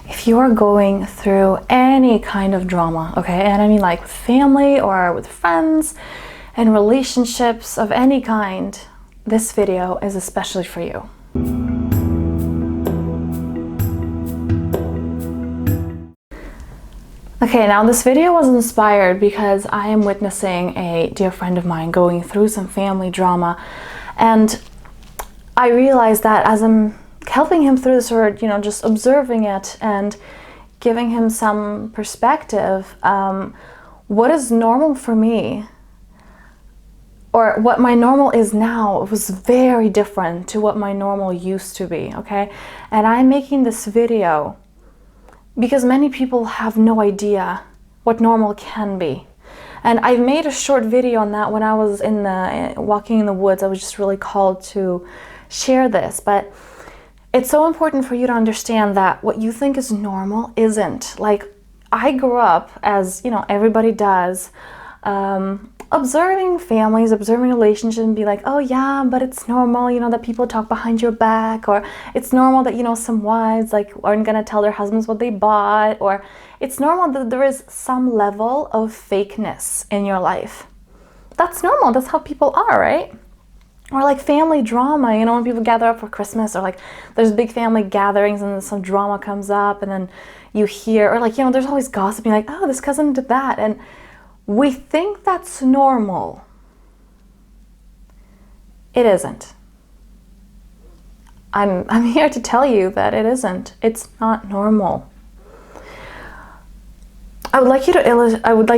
If you are going through any kind of drama, okay, and I mean like with family or with friends and relationships of any kind, this video is especially for you. Okay, now this video was inspired because I am witnessing a dear friend of mine going through some family drama, and I realized that as I'm helping him through this, or just observing it and giving him some perspective, what is normal for me, or what my normal is now, was very different to what my normal used to be, okay? And I'm making this video because many people have no idea what normal can be. And I made a short video on that when I was walking in the woods. I was just really called to share this, but it's so important for you to understand that what you think is normal isn't. Like, I grew up, as everybody does, observing families, observing relationships, and be like, oh yeah, but it's normal, that people talk behind your back, or it's normal that, some wives aren't gonna tell their husbands what they bought, or it's normal that there is some level of fakeness in your life. That's normal, that's how people are, right? Or like family drama, when people gather up for Christmas, or like there's big family gatherings and then some drama comes up and then you hear, or like, there's always gossiping, like, oh, this cousin did that, and we think that's normal. It isn't. I'm here to tell you that it isn't. It's not normal. I would like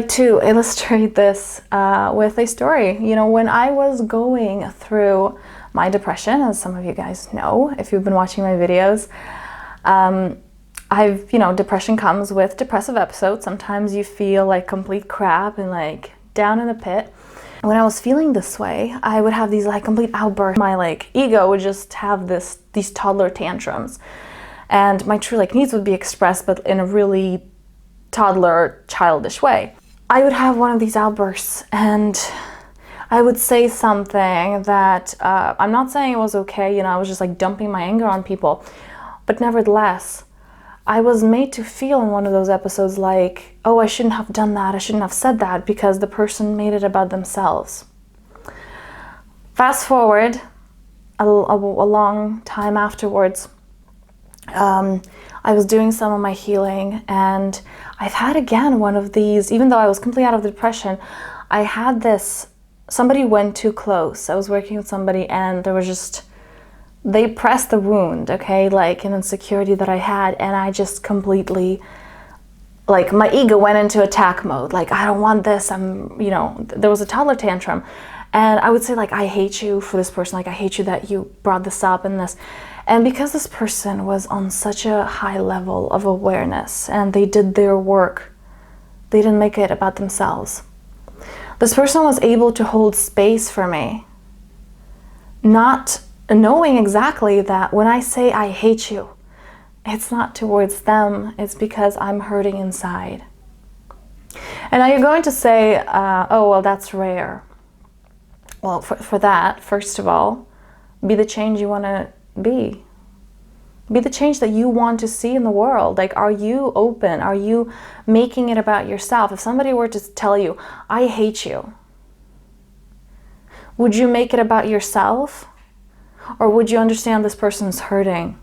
to illustrate this with a story. When I was going through my depression, as some of you guys know, if you've been watching my videos, depression comes with depressive episodes. Sometimes you feel like complete crap and like down in the pit. When I was feeling this way, I would have these like complete outbursts. My ego would just have these toddler tantrums, and my true needs would be expressed, but in a really toddler, childish way. I would have one of these outbursts and I would say something that I'm not saying it was okay, I was just like dumping my anger on people, but nevertheless, I was made to feel in one of those episodes like, oh, I shouldn't have done that, I shouldn't have said that, because the person made it about themselves. Fast forward a long time afterwards, I was doing some of my healing, and I've had again one of these, even though I was completely out of the depression, I had this, somebody went too close. I was working with somebody and they pressed the wound, okay, like an insecurity that I had, and I just completely, my ego went into attack mode, like, I don't want this, there was a toddler tantrum, and I would say I hate you for this person, I hate you that you brought this up and this. And because this person was on such a high level of awareness and they did their work, they didn't make it about themselves. This person was able to hold space for me, not knowing exactly that when I say I hate you, it's not towards them, it's because I'm hurting inside. And now you're going to say, oh, well, that's rare. Well, for that, first of all, be the change you want to be. Be the change that you want to see in the world. Are you open? Are you making it about yourself? If somebody were to tell you, I hate you, would you make it about yourself? Or would you understand this person's hurting?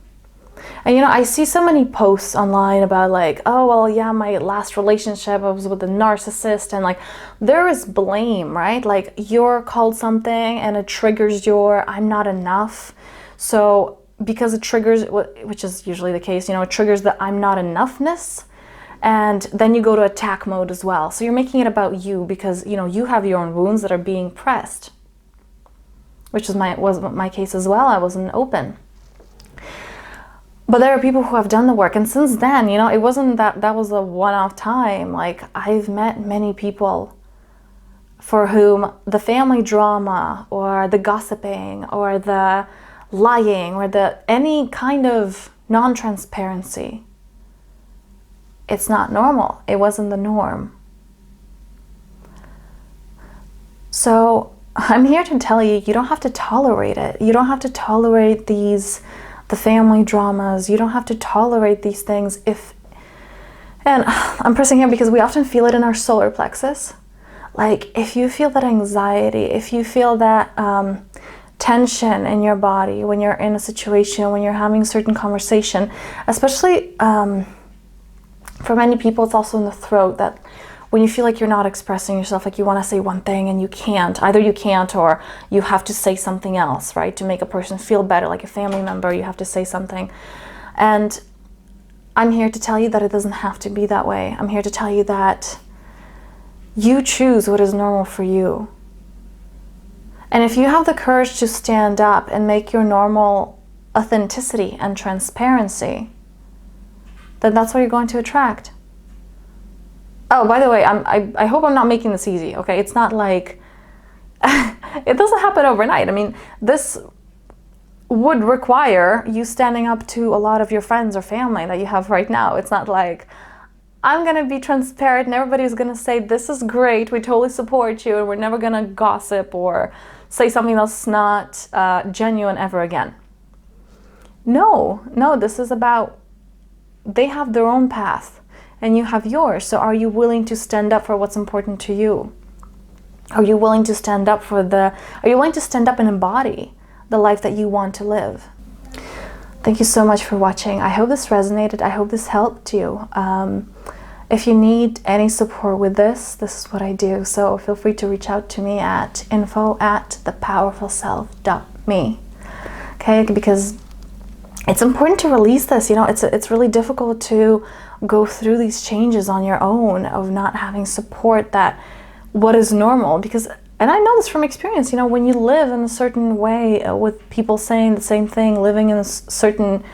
And I see so many posts online about oh, well, yeah, my last relationship, I was with a narcissist, and there is blame, right? You're called something and it triggers your I'm not enough. So because it triggers, which is usually the case, it triggers the I'm not enoughness, and then you go to attack mode as well. So you're making it about you because, you have your own wounds that are being pressed, which was my case as well. I wasn't open. But there are people who have done the work, and since then, it wasn't that was a one-off time. I've met many people for whom the family drama or the gossiping or the lying or any kind of non-transparency, it's not normal. It wasn't the norm. So I'm here to tell you, you don't have to tolerate it. You don't have to tolerate this the family dramas. You don't have to tolerate these things and I'm pressing here because we often feel it in our solar plexus. Like if you feel that anxiety, if you feel that tension in your body when you're in a situation, when you're having a certain conversation, especially for many people, it's also in the throat, that when you feel like you're not expressing yourself, like you want to say one thing and you can't, either you can't or you have to say something else, right? To make a person feel better, like a family member, you have to say something. And I'm here to tell you that it doesn't have to be that way. I'm here to tell you that you choose what is normal for you. And if you have the courage to stand up and make your normal authenticity and transparency, then that's what you're going to attract. Oh, by the way, I hope I'm not making this easy, okay? It's not like, it doesn't happen overnight. I mean, this would require you standing up to a lot of your friends or family that you have right now. It's not like, I'm gonna be transparent and everybody's gonna say, this is great, we totally support you, and we're never gonna gossip or say something that's not genuine ever again. No, this is about, they have their own path and you have yours. So are you willing to stand up for what's important to you? Are you willing to stand up are you willing to stand up and embody the life that you want to live? Thank you so much for watching. I hope this resonated. I hope this helped you. If you need any support with this is what I do. So feel free to reach out to me at info@thepowerfulself.me. Okay, because it's important to release this. You know, it's really difficult to go through these changes on your own, of not having support, that what is normal, because, and I know this from experience, you know, when you live in a certain way with people saying the same thing, living in a certain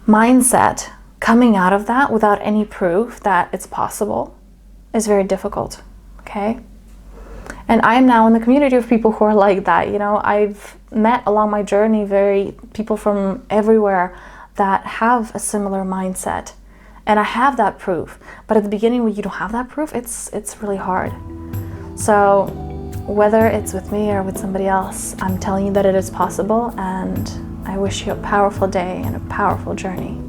mindset, coming out of that without any proof that it's possible is very difficult, okay? And I am now in the community of people who are like that. You know, I've met along my journey people from everywhere that have a similar mindset. And I have that proof. But at the beginning, when you don't have that proof, it's really hard. So whether it's with me or with somebody else, I'm telling you that it is possible, and I wish you a powerful day and a powerful journey.